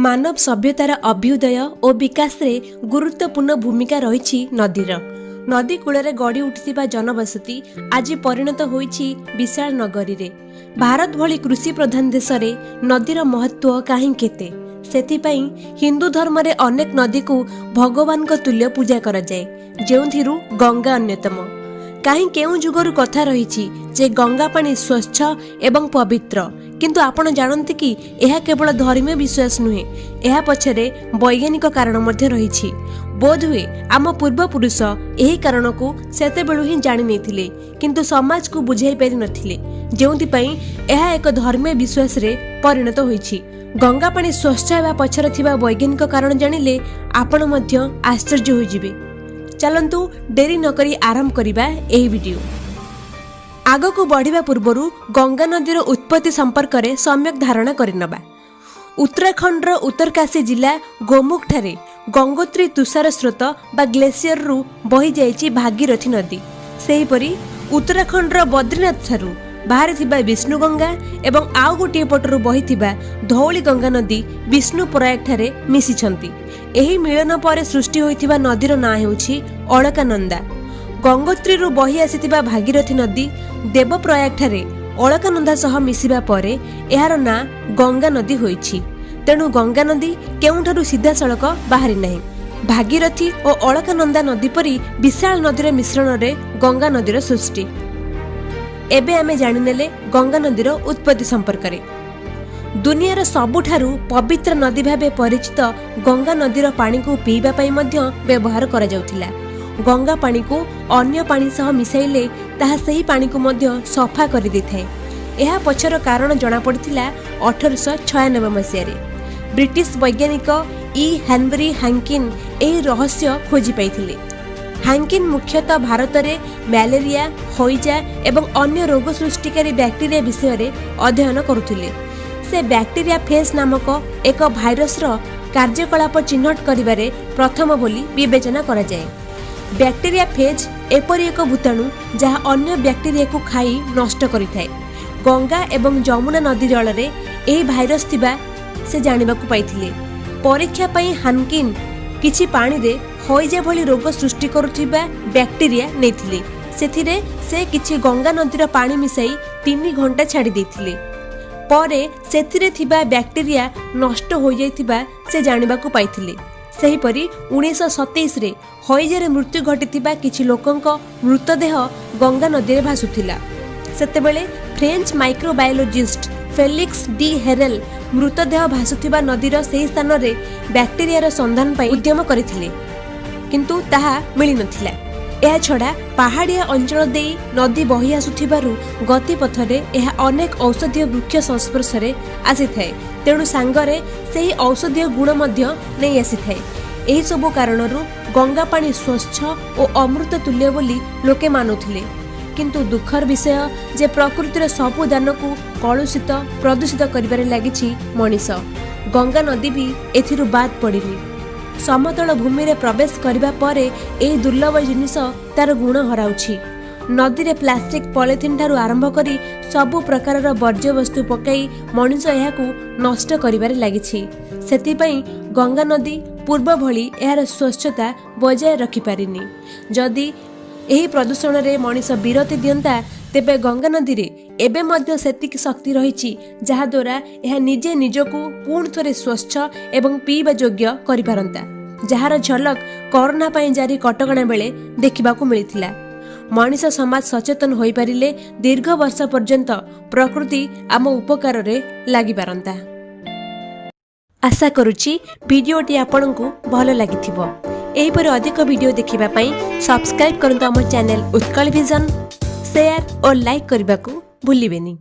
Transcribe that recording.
मानव सभ्यतार अभ्युदय और विकास रे गुरुत्वपूर्ण भूमिका रही नदीर। नदी कूल गढ़ी उठिथिबा जनबसति आज परिणत होईछि विशाल नगरी रे। भारत भली कृषि प्रधान देश रे नदीर महत्व काहे केते, सेथिपई हिंदू धर्म रे अनेक नदी को भगवान को तुल्य पूजा करा जाए, जेउथिरु गंगा अन्यतम। कहीं केउ जुगरु कथा रही जे गंगा पानी स्वच्छ एवं पवित्र, किंतु आपण जानते कि यह केवल धर्मीय विश्वास नुहे, यह पछरे वैज्ञानिक कारण मध्य रही। बोध हुए आम पूर्वपुरुष यही कारण को सेतेबेलु ही जानि नथिले, किंतु समाज को बुझाई पारि नथिले, जेउथिपई यह एक धर्मीय विश्वास रे परिणत होईछि। गंगा पानी स्वच्छ हेबा पछरे थिबा वैज्ञानिक कारण जानिले आपण मध्य आश्चर्य होई जिवे। चलंतु डेरी नकरी आरंभ करिबा एही वीडियो। आग को बढ़िबा पूर्वरु गंगा नदीर उत्पत्ति संपर्क में सम्यक धारणा करिनबा। उत्तराखंड उत्तरकाशी जिला गोमुख ठारे गंगोत्री तुषार स्रोत बा ग्लेशियर रु बही जाइछि भागीरथी नदी। सेहीपरि उत्तराखंड बद्रीनाथ ठारू बाहरी थिबा विष्णु गंगा एवं आउ गोटे पटरु बही थिबा धौली गंगा नदी विष्णु प्रयाग ठारे मिसिछंती। एही मिलन पर सृष्टि होइथिबा नदीर नाम हेउछि अलकानंदा। गंगोत्री रु बही आसीथिबा भागीरथी नदी देवप्रयाग ठारे अलकानंदा सह मिसिबा परे एहार ना गंगा नदी होइछि। तेणु गंगा नदी केउठारु सीधा सड़क बाहरी नाही। भागीरथी और अलकानंदा नदी परी विशाल नदीर मिश्रण रे गंगा नदीर सृष्टि। एबे आमे जानिनेले गंगा नदीर उत्पत्ति संपर्क रे। दुनियार सबुठारु पवित्र नदी भाबे परिचित गंगा नदीर पानी को पीबा पई मध्य व्यवहार करा जाउथिला। गंगा पानी को अन्य पानी सह मिसाइले ताहा सही पानी को मध्य सफा कर देथाय। एहा पछर कारण जणा पड़िथिला 1896 मसिया रे। ब्रिटिश वैज्ञानिक ई हेनरी हैंकिन एही रहस्य खोजी पाइथिले। हैंकिन मुख्यतः भारत रे मलेरिया, हईजा एवं अन्य रोग सृष्टिकारी बैक्टेरिया विषय रे अध्ययन करुथिले। से बैक्टेरिया फेज नामक एक भाइरस रो कार्यकलाप चिन्हट करिबारे प्रथम बोली विवेचना करा जाए। बैक्टेरिया फेज एपरि एक भूताणु जहाँ अन्य बैक्टेरिया को खाई नष्ट करिथाय। गंगा एवं जमुना नदी जल रे एही भाइरस थिबा से जानिबा को पाइथिले। परीक्षा पई हानकिन किछि पानी रे हईजा भली रोग सृष्टि करुथिबा बैक्टेरिया नेथिले। सेथिरे से किछि गंगा नदीर पानी मिसाई 3 घंटा छाड़ी देथिले। परे सेथिरे थिबा बैक्टेरिया नष्ट हो जाइथिबा से जानिबा को पाइथिले। सेहीपरि 1927 रे हईजारे मृत्यु घटिथिबा किछि लोकंक मृतदेह गंगा नदी रे भासुथिला। सेतेबेले French microbiologist Felix D Herelle मृतदेह भासुथिबा नदीर सेही स्थान रे बैक्टेरियार संधान पाई उद्यम करिथिले, किंतु ताहा मिली नथिला। एहा छड़ा पहाड़िया अंचल दे नदी बही आसुथिबारु गतिपथरे एहा अनेक औषधीय वृक्ष संस्पर्श रे आसीथाय। तेणु सांगरे सेही औषधीय गुण मध्य नै आसीथाय। एही सबु कारणरु गंगा पानी स्वच्छ और अमृत तुल्य बोली लोके मानुथिले, किंतु दुखर विषय जे प्रकृतिर सबु दान को कलुषित प्रदूषित करिबारे लागिछि मनीष। गंगा नदी भी एथिरु बाद पड़िनी। समतल भूमि रे प्रवेश करिबा परे एही दुर्लभ जिनिस तार गुण हराउछि। नदी रे प्लास्टिक पॉलिथिन ठारू आरंभ करी सबु प्रकारर वर्ज्य वस्तु पकाई मनीष एहाकू नष्ट करिबारे लागिछि। सेतिपई गंगा नदी पूर्व भली एहार स्वच्छता बजाय रखि पारिनी। जदि एही प्रदूषण रे मनीष विरति दियंता तेबे गंगा नदी रे एबे मध्य सेतिक शक्ति रहिछि जहा द्वारा एहा निजे निजको पूर्ण थरे स्वच्छ एवं पीबा योग्य करि पारंता, जहार झलक कोरोना पई जारी कटकणा बेले देखिबाकू मिलिथिला। मनीष समाज सचेतन होई पारिले दीर्घ वर्ष पर्यंत प्रकृति आम उपकार रे लागि पारंता। आशा करूची वीडियोटी आपनकू भलो लागिथिबो। एहीपरि अधिक वीडियो देखिबा पई सब्सक्राइब करंतु हमर चैनल उत्कल विजन। शेयर और लाइक करने को भूलिबेनी।